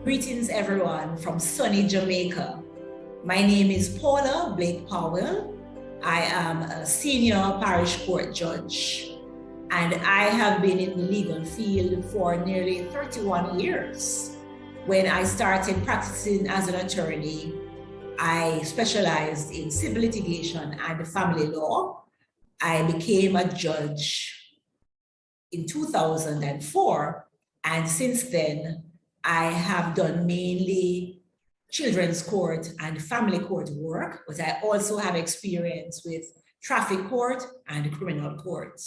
Greetings everyone from sunny Jamaica. My name is Paula Blake Powell. I am a senior parish court judge and I have been in the legal field for nearly 31 years. When I started practicing as an attorney, I specialized in civil litigation and family law. I became a judge in 2004, and since then, I have done mainly children's court and family court work, but I also have experience with traffic court and criminal court.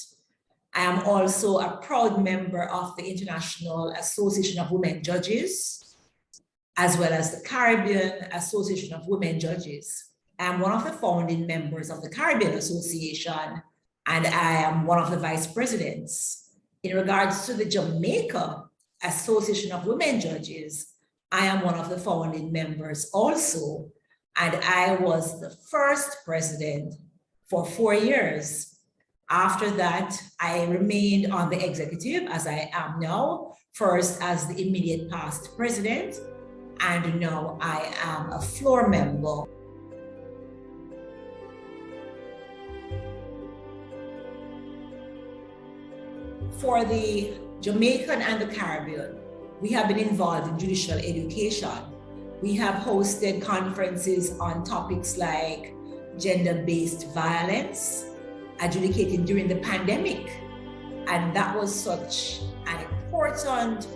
I am also a proud member of the International Association of Women Judges, as well as the Caribbean Association of Women Judges. I am one of the founding members of the Caribbean Association, and I am one of the vice presidents. In regards to the Jamaica Association of Women Judges, I am one of the founding members also, and I was the first president for 4 years. After that, I remained on the executive as I am now, first as the immediate past president, and now I am a floor member. For the Jamaican and the Caribbean, we have been involved in judicial education. We have hosted conferences on topics like gender-based violence, adjudicating during the pandemic. And that was such an important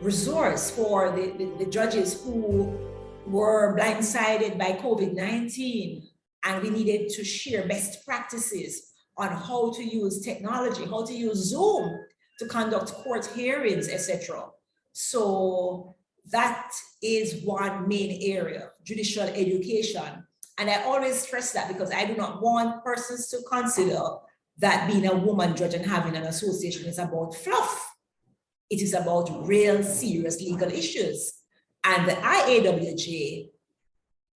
resource for the judges who were blindsided by COVID-19. And we needed to share best practices on how to use technology, how to use Zoom to conduct court hearings, etc. So that is one main area, judicial education. And I always stress that because I do not want persons to consider that being a woman judge and having an association is about fluff. It is about real serious legal issues. And the IAWJ,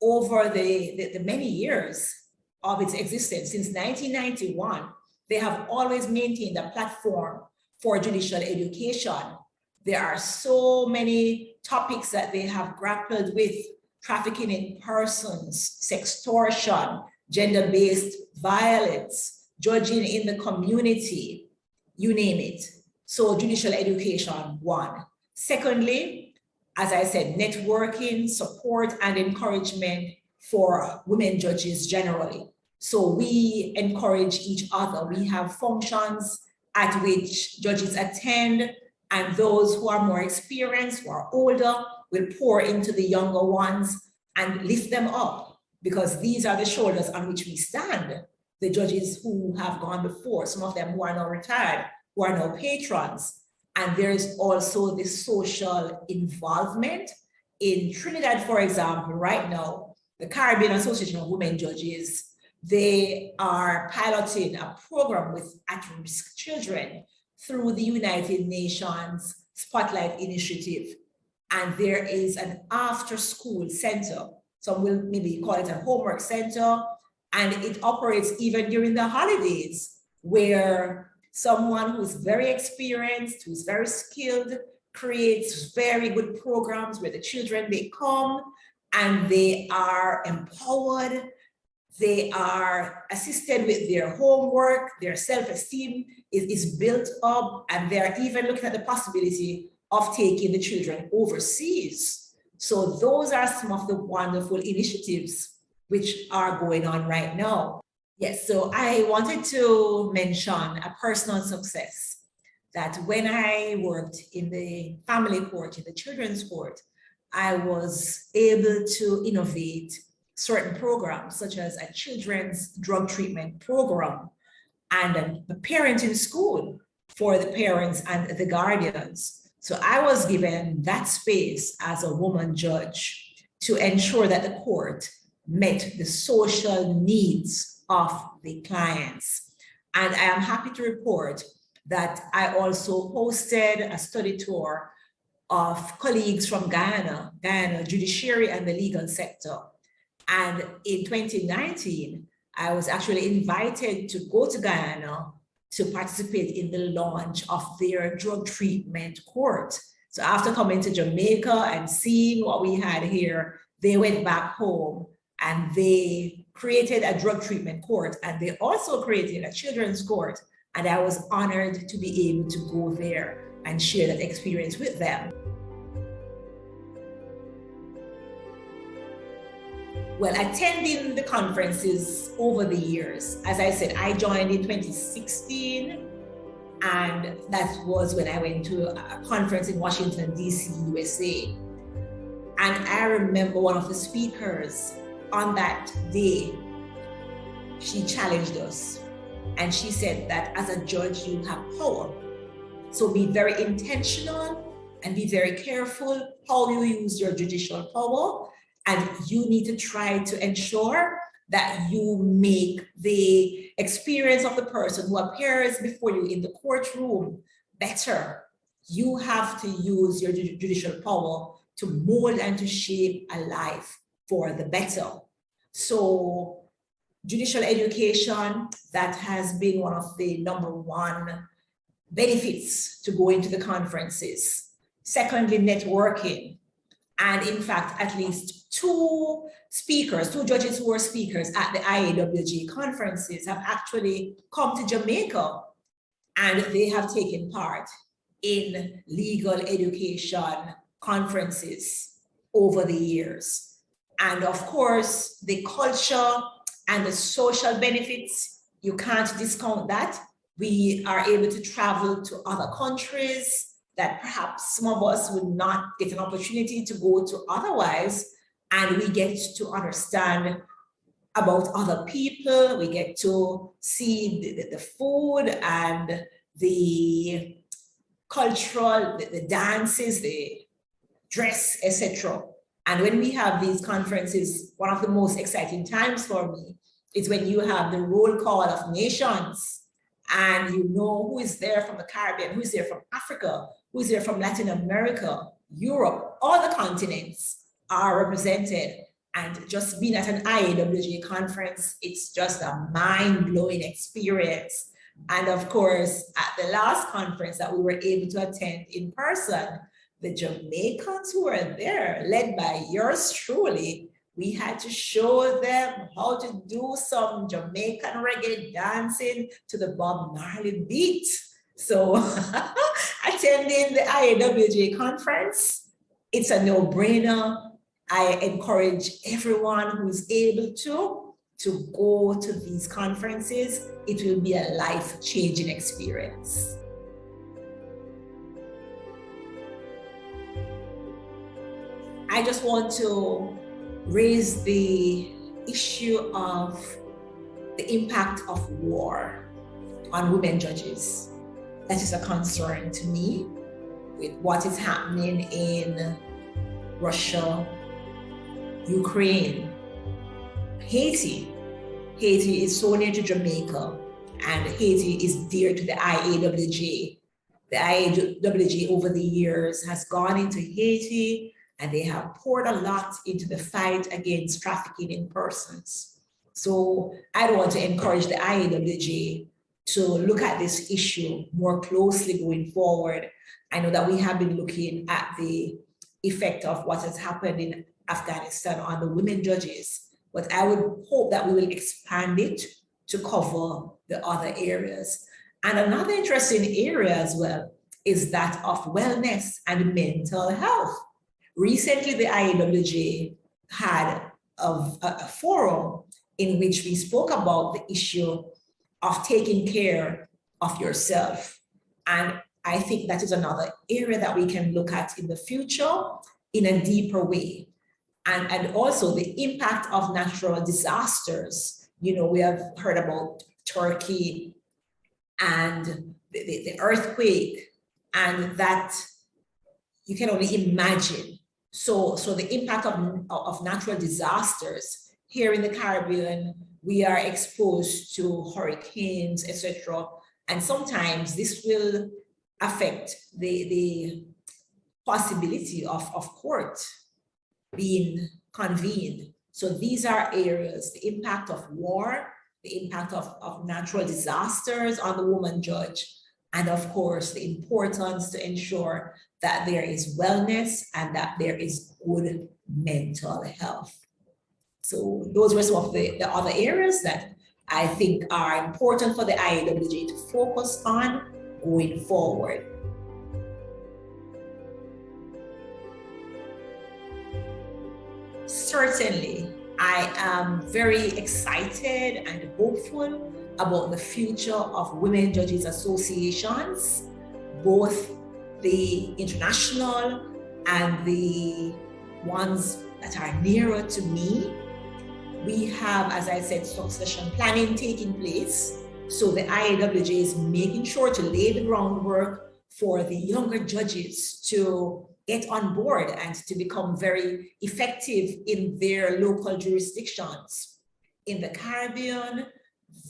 over the many years of its existence, since 1991, they have always maintained a platform for judicial education. There are so many topics that they have grappled with: trafficking in persons, sextortion, gender-based violence, judging in the community, you name it. So judicial education, one. Secondly, as I said, networking, support, and encouragement for women judges generally. So we encourage each other. We have functions at which judges attend, and those who are more experienced, who are older, will pour into the younger ones and lift them up, because these are the shoulders on which we stand. The judges who have gone before, some of them who are now retired, who are now patrons. And there is also the social involvement. In Trinidad, for example, right now, the Caribbean Association of Women Judges, they are piloting a program with at-risk children through the United Nations Spotlight Initiative. And there is an after-school center. Some will maybe call it a homework center. And it operates even during the holidays, where someone who's very experienced, who's very skilled, creates very good programs where the children, they come and they are empowered. They are assisted with their homework, their self-esteem is built up, and they're even looking at the possibility of taking the children overseas. So those are some of the wonderful initiatives which are going on right now. Yes, so I wanted to mention a personal success, that when I worked in the family court, in the children's court, I was able to innovate certain programs, such as a children's drug treatment program and a parenting school for the parents and the guardians. So I was given that space as a woman judge to ensure that the court met the social needs of the clients. And I am happy to report that I also hosted a study tour of colleagues from Guyana judiciary and the legal sector. And in 2019, I was actually invited to go to Guyana to participate in the launch of their drug treatment court. So after coming to Jamaica and seeing what we had here, they went back home and they created a drug treatment court, and they also created a children's court. And I was honored to be able to go there and share that experience with them. Well, attending the conferences over the years, as I said, I joined in 2016, and that was when I went to a conference in Washington, D.C., USA. And I remember one of the speakers on that day, she challenged us. And she said that as a judge, you have power. So be very intentional and be very careful how you use your judicial power. And you need to try to ensure that you make the experience of the person who appears before you in the courtroom better. You have to use your judicial power to mold and to shape a life for the better. So judicial education, that has been one of the number 1 benefits to go into the conferences. Secondly, networking. And in fact, at least 2 judges who were speakers at the IAWJ conferences have actually come to Jamaica, and they have taken part in legal education conferences over the years. And of course, the culture and the social benefits, you can't discount that. We are able to travel to other countries that perhaps some of us would not get an opportunity to go to otherwise. And we get to understand about other people. We get to see the food and the cultural, the dances, the dress, etc. And when we have these conferences, one of the most exciting times for me is when you have the roll call of nations, and you know who is there from the Caribbean, who is there from Africa, who is there from Latin America, Europe, all the continents are represented. And just being at an IAWJ conference, it's just a mind-blowing experience. And of course, at the last conference that we were able to attend in person, the Jamaicans who were there, led by yours truly, we had to show them how to do some Jamaican reggae dancing to the Bob Marley beat. So attending the IAWJ conference, it's a no-brainer. I encourage everyone who's able to go to these conferences. It will be a life-changing experience. I just want to raise the issue of the impact of war on women judges. That is a concern to me with what is happening in Russia, Ukraine, Haiti. Haiti is so near to Jamaica, and Haiti is dear to the IAWJ. The IAWJ over the years has gone into Haiti, and they have poured a lot into the fight against trafficking in persons. So I want to encourage the IAWJ to look at this issue more closely going forward. I know that we have been looking at the effect of what has happened in Afghanistan on the women judges, but I would hope that we will expand it to cover the other areas. And another interesting area as well is that of wellness and mental health. Recently, the IAWJ had a forum in which we spoke about the issue of taking care of yourself. And I think that is another area that we can look at in the future in a deeper way. And also the impact of natural disasters. You know, we have heard about Turkey and the earthquake, and that you can only imagine. So the impact of natural disasters here in the Caribbean, we are exposed to hurricanes, etc. And sometimes this will affect the possibility of court being convened. So these are areas, the impact of war, the impact of natural disasters on the woman judge, And of course, the importance to ensure that there is wellness and that there is good mental health. So those were some of the other areas that I think are important for the IAWJ to focus on going forward. Certainly, I am very excited and hopeful about the future of women judges associations, both the international and the ones that are nearer to me. We have, as I said, succession planning taking place. So the IAWJ is making sure to lay the groundwork for the younger judges to get on board and to become very effective in their local jurisdictions. In the Caribbean,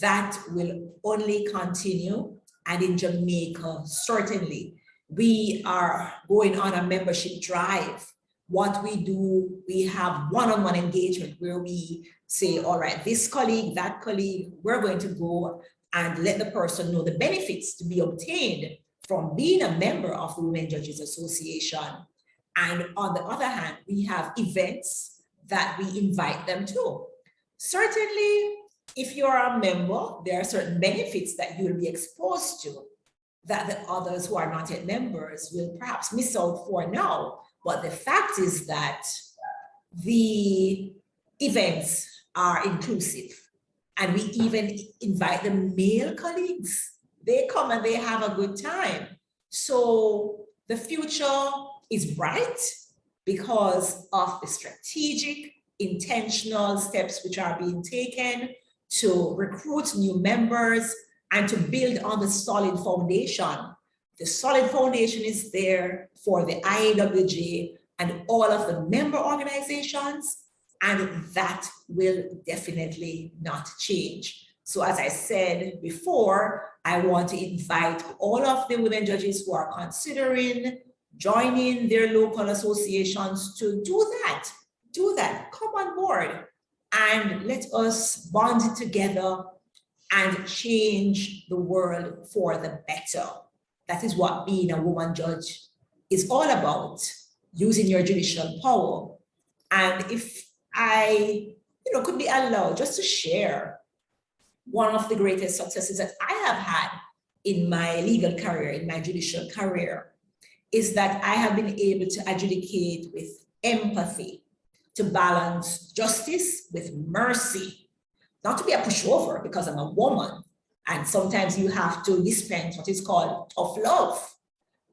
that will only continue, and in Jamaica, certainly. We are going on a membership drive. What we do, we have one-on-one engagement where we say, all right, this colleague, that colleague, we're going to go and let the person know the benefits to be obtained from being a member of the Women Judges Association. And on the other hand, we have events that we invite them to. Certainly, if you're a member, there are certain benefits that you'll be exposed to that the others who are not yet members will perhaps miss out for now. But the fact is that the events are inclusive. And we even invite the male colleagues. They come and they have a good time. So the future is bright because of the strategic, intentional steps which are being taken to recruit new members and to build on the solid foundation. The solid foundation is there for the IAWJ and all of the member organizations, and that will definitely not change. So as I said before, I want to invite all of the women judges who are considering joining their local associations to do that. Come on board and let us bond together and change the world for the better. That is what being a woman judge is all about, using your judicial power. And if I could be allowed just to share one of the greatest successes that I have had in my legal career, in my judicial career, is that I have been able to adjudicate with empathy, to balance justice with mercy, not to be a pushover because I'm a woman, and sometimes you have to dispense what is called tough love.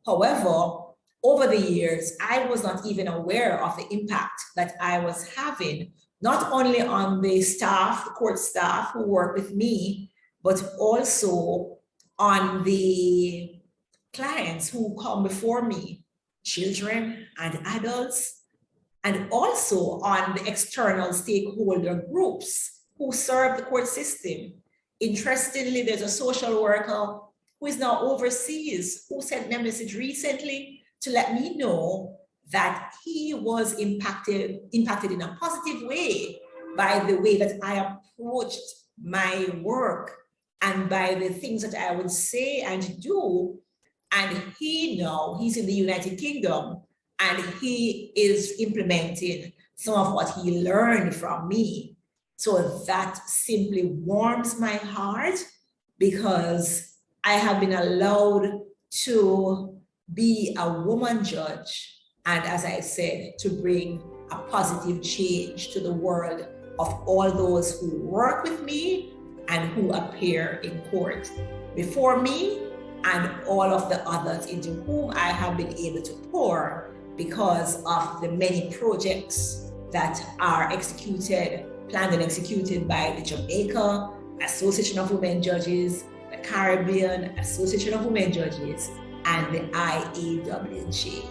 However, over the years, I was not even aware of the impact that I was having, not only on the staff, the court staff who work with me, but also on the clients who come before me, children and adults, and also on the external stakeholder groups who serve the court system. Interestingly, there's a social worker who is now overseas who sent me a message recently to let me know that he was impacted in a positive way by the way that I approached my work and by the things that I would say and do. And he's in the United Kingdom, and he is implementing some of what he learned from me. So that simply warms my heart, because I have been allowed to be a woman judge, and as I said, to bring a positive change to the world of all those who work with me and who appear in court before me, and all of the others into whom I have been able to pour because of the many projects that are planned and executed by the Jamaica Association of Women Judges, the Caribbean Association of Women Judges, and the IAWJ.